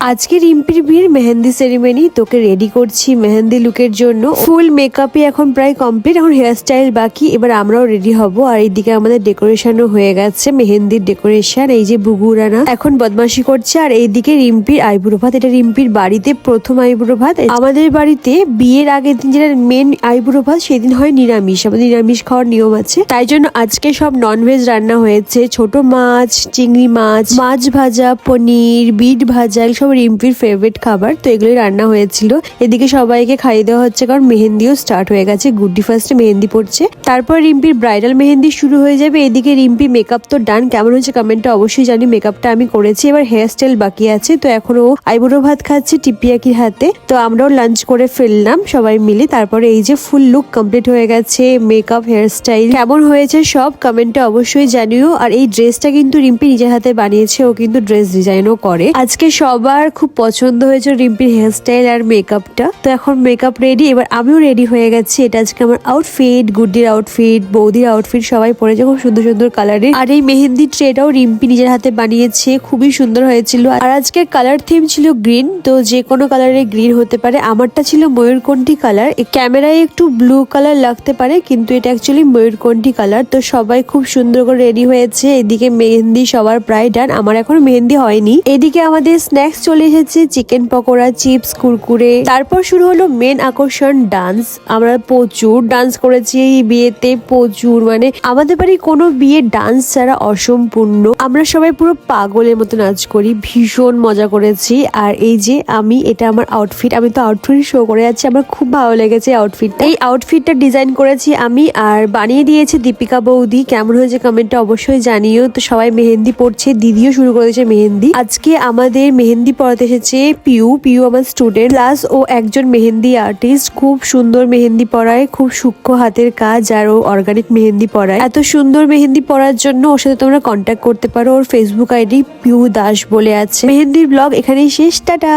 আজকে রিম্পির বিয়ের মেহেন্দি সেরিমনি, তোকে রেডি করছি মেহেন্দি লুকের জন্য। ফুল মেকআপে এখন প্রায় কমপ্লিট, এখন হেয়ার স্টাইল বাকি। এবার আমরাও রেডি হব। আর এইদিকে আমাদের ডেকোরেশনও হয়ে গেছে, মেহেন্দির ডেকোরেশন। এই যে বুগুরানা এখন বদমাশি করছে। আর এইদিকে রিম্পির আইবুড়ো ভাত, এটা রিম্পির বাড়িতে প্রথম আইবুড়ো ভাত। আমাদের বাড়িতে বিয়ের আগের দিন যেটা মেন আইবুড়ো ভাত, সেদিন হয় নিরামিষ। আমাদের নিরামিষ খাওয়ার নিয়ম আছে, তাই জন্য আজকে সব ননভেজ রান্না হয়েছে। ছোট মাছ, চিংড়ি মাছ, মাছ ভাজা, পনির, বিট ভাজা, সব রিম্পির ফেভারিট খাবার। তো এগুলোই রান্না হয়েছিল। এদিকে সবাইকে খাইয়ে দেওয়া হচ্ছে, কারণ মেহেন্দিও স্টার্ট হয়ে গেছে। গুড্ডি ফার্স্টে মেহেন্দি পড়ছে, তারপর রিম্পির ব্রাইডাল মেহেন্দি শুরু হয়ে যাবে। এদিকে রিম্পি মেকআপ তো ডান, কেমন হয়েছে কমেন্টে অবশ্যই জানি। মেকআপটা আমি করেছি, এবার হেয়ার স্টাইল বাকি আছে। তো এখন ও আইবুড়ো ভাত খাচ্ছে টিপিয়াকির হাতে। তো আমরাও লাঞ্চ করে ফেললাম সবাই মিলে। তারপরে এই যে ফুল লুক কমপ্লিট হয়ে গেছে, মেকআপ, হেয়ার স্টাইল কেমন হয়েছে সব কমেন্টে অবশ্যই জানিও। আর এই ড্রেসটা কিন্তু রিম্পি নিজের হাতে বানিয়েছে, ও কিন্তু ড্রেস ডিজাইনও করে। আজকে সবার খুব পছন্দ হয়েছে রিম্পির হেয়ার স্টাইল আর মেকআপটা। তো এখন মেকআপ রেডি, এবার আমিও রেডি হয়ে গেছি। এটা আজকে আমার আউটফিট, গুড্ডির আউটফিট, বৌদির আউটফিট, সবাই পরেছে খুব সুন্দর সুন্দর কালারের। আর এই মেহেন্দি ট্রেটাও রিম্পি নিজের হাতে বানিয়েছে, খুবই সুন্দর হয়েছিল। আর আজকের কালার থিম ছিল গ্রিন, তো যে কোনো কালারের গ্রিন হতে পারে। আমারটা ছিল ময়ূরকণ্ঠী কালার। ক্যামেরায় একটু ব্লু কালার লাগতে পারে, কিন্তু এটা অ্যাকচুয়ালি ময়ূরকণ্ঠী কালার। তো সবাই খুব সুন্দর করে রেডি হয়েছে। এদিকে মেহেন্দি সবার প্রায় ডান, আমার এখনো মেহেন্দি হয়নি। এদিকে আমাদের স্ন্যাক্স চলে এসেছে, চিকেন পকোড়া, চিপস, কুরকুরে। তারপর শুরু হলো মেন আকর্ষণ, ডান্স। আমরা প্রচুর ডান্স করেছি এই বিয়েতে, প্রচুর। মানে আমাদের বাড়ি কোনো বিয়ে ডান্স ছাড়া অসম্পূর্ণ। আমরা সবাই পুরো পাগলের মতো নাচ করি, ভীষণ মজা করেছি। আর এই যে আমি, এটা আমার আউটফিট, আমি তো আউটফিট শো করে যাচ্ছি। আমার খুব ভালো লেগেছে আউটফিটটা। এই আউটফিটটা ডিজাইন করেছি আমি, আর বানিয়ে দিয়েছে দীপিকা বৌদি। কেমন হয়েছে কমেন্টে অবশ্যই জানিও। তো সবাই মেহেন্দি পড়ছে, দিদিও শুরু করেছে মেহেন্দি। আজকে আমাদের মেহেন্দি পড়াতে এসেছে পিউ। পিউ আমার স্টুডেন্ট, প্লাস ও একজন মেহেন্দি আর্টিস্ট। খুব সুন্দর মেহেন্দি পড়ায়, খুব সূক্ষ্ম হাতের কাজ, আর ও অর্গানিক মেহেন্দি পড়ায়। এত সুন্দর মেহেন্দি পড়ার জন্য ওর সাথে তোমরা কন্ট্যাক্ট করতে পারো। ওর ফেসবুক আইডি পিউ দাস বলে আছে। মেহেন্দির ব্লগ এখানেই শেষ, টাটা।